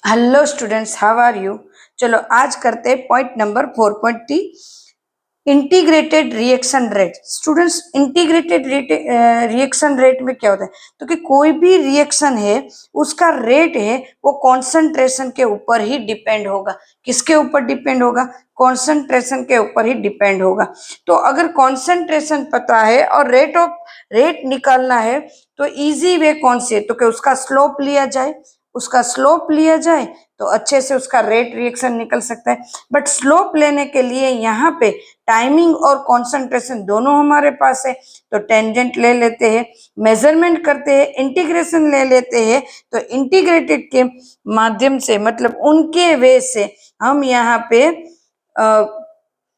Hello students, how are you. चलो आज करते हैं point number 4.3 integrated reaction rate. Students, integrated reaction rate में क्या होता है? तो कि कोई भी रिएक्शन है उसका रेट है वो कॉन्सेंट्रेशन के ऊपर ही डिपेंड होगा। किसके ऊपर डिपेंड होगा? कॉन्सेंट्रेशन के ऊपर ही डिपेंड होगा। तो अगर कॉन्सेंट्रेशन पता है और रेट निकालना है तो इजी वे कौन सी है? तो कि उसका स्लोप लिया जाए। उसका स्लोप लिया जाए तो अच्छे से उसका रेट रिएक्शन निकल सकता है। बट स्लोप लेने के लिए यहाँ पे टाइमिंग और कंसंट्रेशन दोनों हमारे पास है, तो टेंजेंट ले लेते हैं। मेजरमेंट करते हैं, इंटीग्रेशन ले लेते हैं। तो इंटीग्रेटेड के माध्यम से मतलब उनके वे से हम यहाँ पे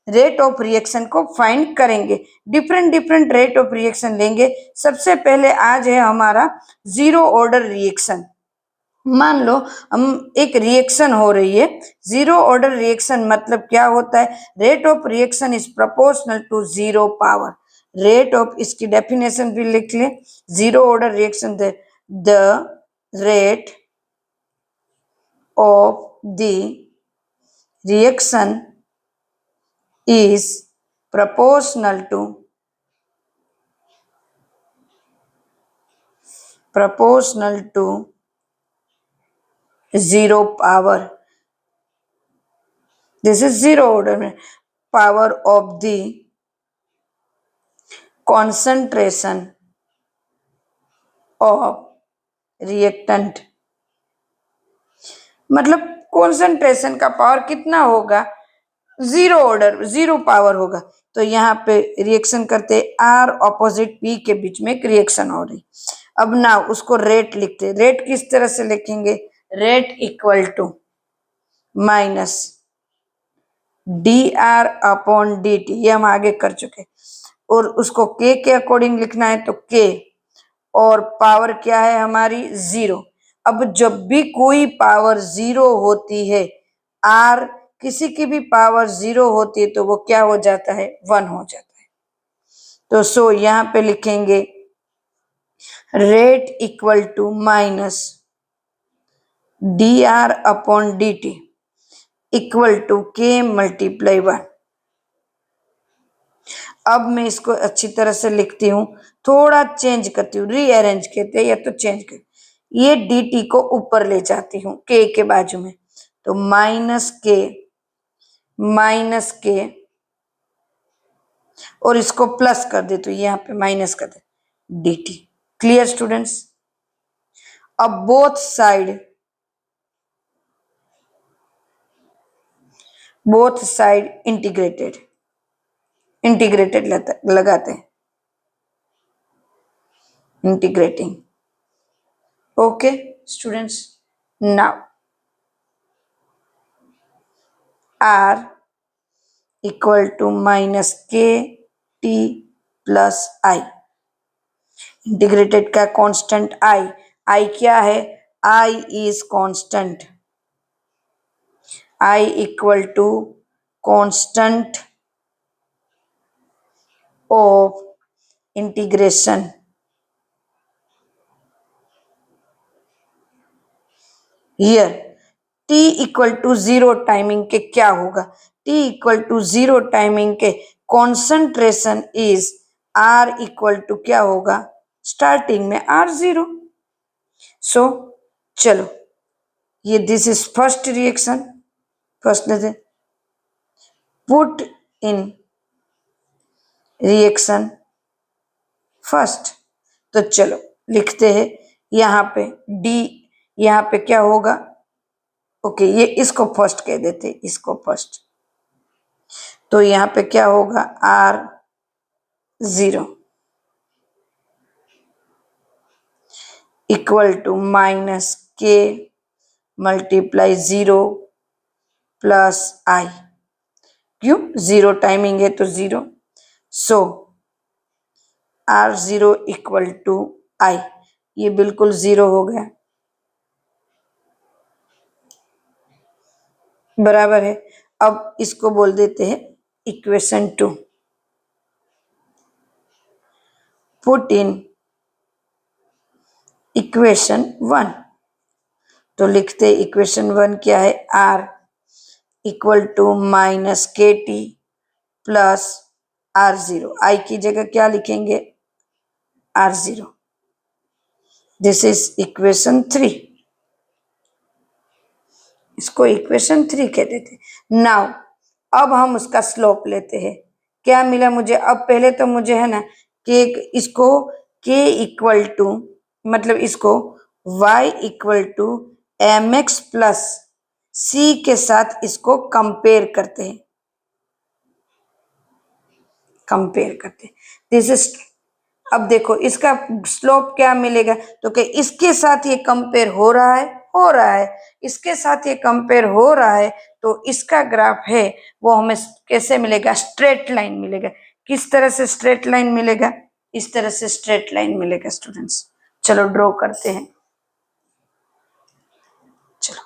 रेट ऑफ रिएक्शन को फाइंड करेंगे। Different different rate of reaction लेंगे। सबसे पहले आज है हमारा जीरो ऑर्डर रिएक्शन। मान लो हम एक रिएक्शन हो रही है, जीरो ऑर्डर रिएक्शन मतलब क्या होता है? Rate of reaction is proportional to zero power. Rate of, इसकी डेफिनेशन भी लिख ले। Zero order reaction, the rate of the reaction is proportional to zero power. This is zero order power of the concentration of reactant। मतलब concentration का power कितना होगा? Zero order, zero power होगा। तो यहाँ पे रिएक्शन करते आर ऑपोजिट पी के बीच में एक रिएक्शन हो रही। अब ना उसको रेट लिखते। रेट किस तरह से लिखेंगे? Rate equal to minus D R upon D T, ये हम आगे कर चुके। और उसको के अकॉर्डिंग लिखना है तो के, और पावर क्या है हमारी? जीरो। अब जब भी कोई पावर जीरो होती है, आर किसी की भी पावर जीरो होती है तो वो क्या हो जाता है? वन हो जाता है। तो सो यहां पे लिखेंगे rate equal to minus D R upon D T equal to K multiply one. अब मैं इसको अच्छी तरह से लिखती हूँ, थोड़ा चेंज करती हूँ, रीअरेंज कहते हैं या तो चेंज कर। ये डी टी को ऊपर ले जाती हूँ के बाजू में, तो माइनस के और इसको प्लस कर दे तो यहाँ पे माइनस कर दे डी टी। Clear students? अब बोथ साइड इंटीग्रेटेड लगाते हैं, integrating. Okay students, now R equal to minus K T plus I. Integrated का कांस्टेंट आई क्या है? I is constant. I equal to constant of integration. Here T equal to zero timing के क्या होगा? T equal to zero timing के concentration is R equal to क्या होगा? Starting में आर जीरो। सो चलो, ये this is first reaction. First लेते पुट इन रिएक्शन फर्स्ट। तो चलो लिखते हैं यहाँ पे डी, यहाँ पे क्या होगा? ओके, ये इसको फर्स्ट कह देते, इसको फर्स्ट। तो यहाँ पे क्या होगा? R zero equal to minus K multiply zero plus I. क्यों? जीरो टाइमिंग है तो जीरो। So R zero equal to I, ये बिल्कुल जीरो हो गया, बराबर है। अब इसको बोल देते हैं इक्वेशन 2। Put in equation 1। तो लिखते इक्वेशन 1 क्या है, R equal to minus K T plus R0। I की जगह क्या लिखेंगे, R0। दिस इज इक्वेशन 3, इसको इक्वेशन 3 कहते थे। नाउ अब हम उसका स्लोप लेते हैं, क्या मिला मुझे। अब पहले तो मुझे है ना कि इसको k इक्वल टू मतलब इसको y equal to M X plus C के साथ इसको कंपेयर करते हैं, कंपेयर करते हैं। दिस इज, अब देखो इसका स्लोप क्या मिलेगा, तो कि इसके साथ ये कंपेयर हो रहा है, हो रहा है, इसके साथ ये कंपेयर हो रहा है, तो इसका ग्राफ है वो हमें कैसे मिलेगा, स्ट्रेट लाइन मिलेगा। किस तरह से स्ट्रेट लाइन मिलेगा, इस तरह से स्ट्रेट लाइन मिलेगा स्टूडेंट्स। चलो ड्रॉ करते हैं, चलो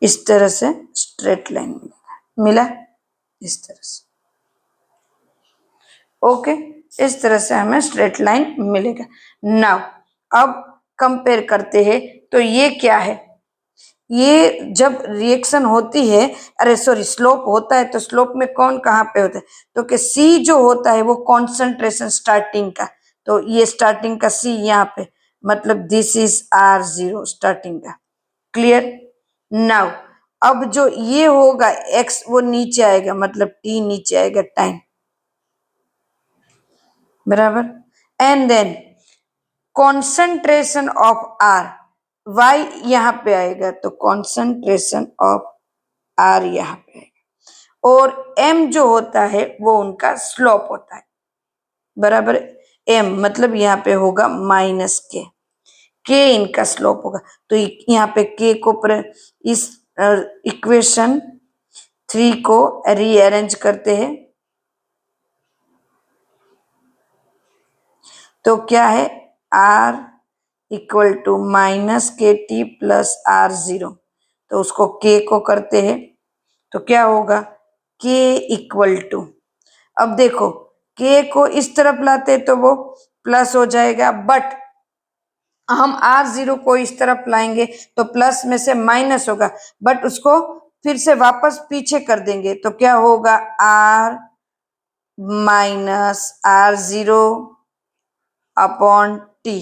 इस तरह से स्ट्रेट लाइन मिलेगा, मिला इस तरह से, ओके इस तरह से हमें स्ट्रेट लाइन मिलेगा। नाउ अब कंपेयर करते हैं, तो ये क्या है, ये जब रिएक्शन होती है, अरे सॉरी स्लोप होता है, तो स्लोप में कौन कहाँ पे होता है, तो कि सी जो होता है वो कॉन्सेंट्रेशन स्टार्टिंग का, तो ये स्टार्टिंग का सी यहाँ पे, मतलब दिस इज R0 स्टार्टिंग का, क्लियर। नाउ अब जो ये होगा एक्स वो नीचे आएगा, मतलब टी नीचे आएगा, टाइम बराबर। And then concentration of R, Y यहां पे आएगा, तो कॉन्सेंट्रेशन ऑफ आर यहां पे आएगा, और एम जो होता है वो उनका स्लोप होता है, बराबर। एम मतलब यहाँ पे होगा माइनस के इनका स्लोप होगा। तो यहाँ पे के को इस इक्वेशन 3 को रीअरेंज करते हैं, तो क्या है, R equal to minus K T plus R0, तो उसको k को करते हैं, तो क्या होगा, k इक्वल टू, अब देखो k को इस तरफ लाते तो वो प्लस हो जाएगा, बट हम R0 को इस तरफ लाएंगे तो प्लस में से माइनस होगा, बट उसको फिर से वापस पीछे कर देंगे, तो क्या होगा, R minus R0 upon T,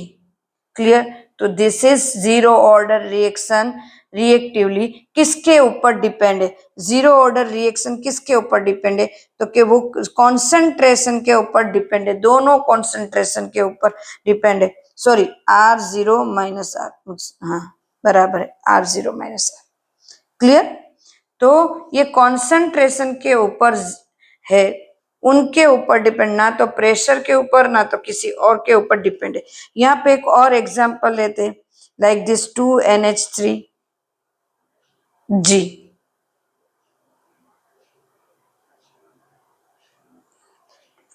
clear. तो this is zero order reaction, reactively किसके ऊपर डिपेंड है, जीरो ऑर्डर रिएक्शन किसके ऊपर डिपेंड है, तो कि वो कॉन्सेंट्रेशन के ऊपर डिपेंड है, दोनों कॉन्सेंट्रेशन के ऊपर डिपेंड है। सॉरी R0 माइनस आर, हाँ बराबर है, R0 माइनस आर, क्लियर। तो ये कॉन्सेंट्रेशन के ऊपर है, उनके ऊपर डिपेंड, ना तो प्रेशर के ऊपर ना तो किसी और के ऊपर डिपेंड है। यहाँ पे एक और एग्जांपल लेते हैं, लाइक दिस 2NH3 G,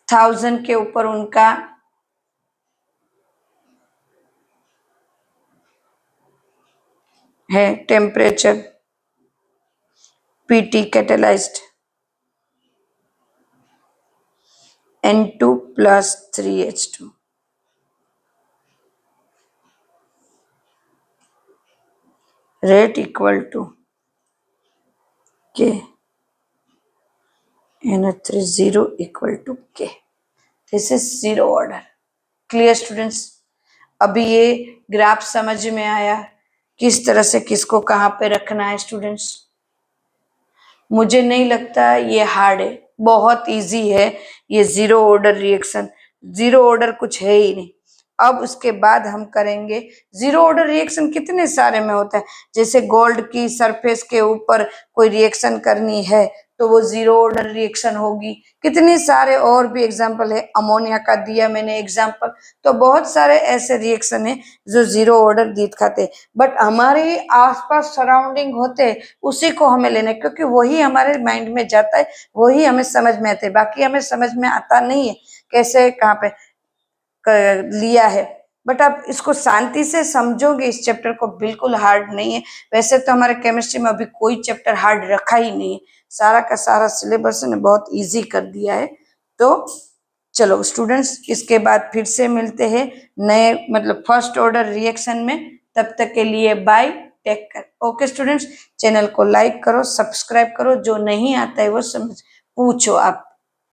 1000 के ऊपर उनका है temperature, PT catalysed, N2 plus 3H2, rate equal to K, NH3 0 equal to K, this is zero order, clear students. अभी ये ग्राफ समझ में आया, किस तरह से किसको कहाँ पे रखना है स्टूडेंट्स। मुझे नहीं लगता ये हार्ड है, बहुत इजी है ये zero order reaction, zero order कुछ है ही नहीं। अब उसके बाद हम करेंगे जीरो ऑर्डर रिएक्शन, कितने सारे में होता है, जैसे गोल्ड की सरफेस के ऊपर कोई रिएक्शन करनी है तो वो जीरो ऑर्डर रिएक्शन होगी। कितने सारे और भी एग्जांपल है, अमोनिया का दिया मैंने एग्जांपल, तो बहुत सारे ऐसे रिएक्शन है जो जीरो ऑर्डर दिखाते, बट हमारे आसपास सराउंडिंग होते उसी को हमें लेना है, क्योंकि वही हमारे माइंड में जाता है, वही हमें समझ में आते, बाकी हमें समझ में आता नहीं है कैसे कहाँ पे लिया है। बट आप इसको शांति से समझोगे, इस चैप्टर को बिल्कुल हार्ड नहीं है। वैसे तो हमारे केमिस्ट्री में अभी कोई चैप्टर हार्ड रखा ही नहीं है, सारा का सारा सिलेबस ने बहुत इजी कर दिया है। तो चलो स्टूडेंट्स, इसके बाद फिर से मिलते हैं नए मतलब फर्स्ट ऑर्डर रिएक्शन में। तब तक के लिए bye, take care. Okay students, channel को लाइक करो, सब्सक्राइब करो, जो नहीं आता है वो समझ पूछो आप।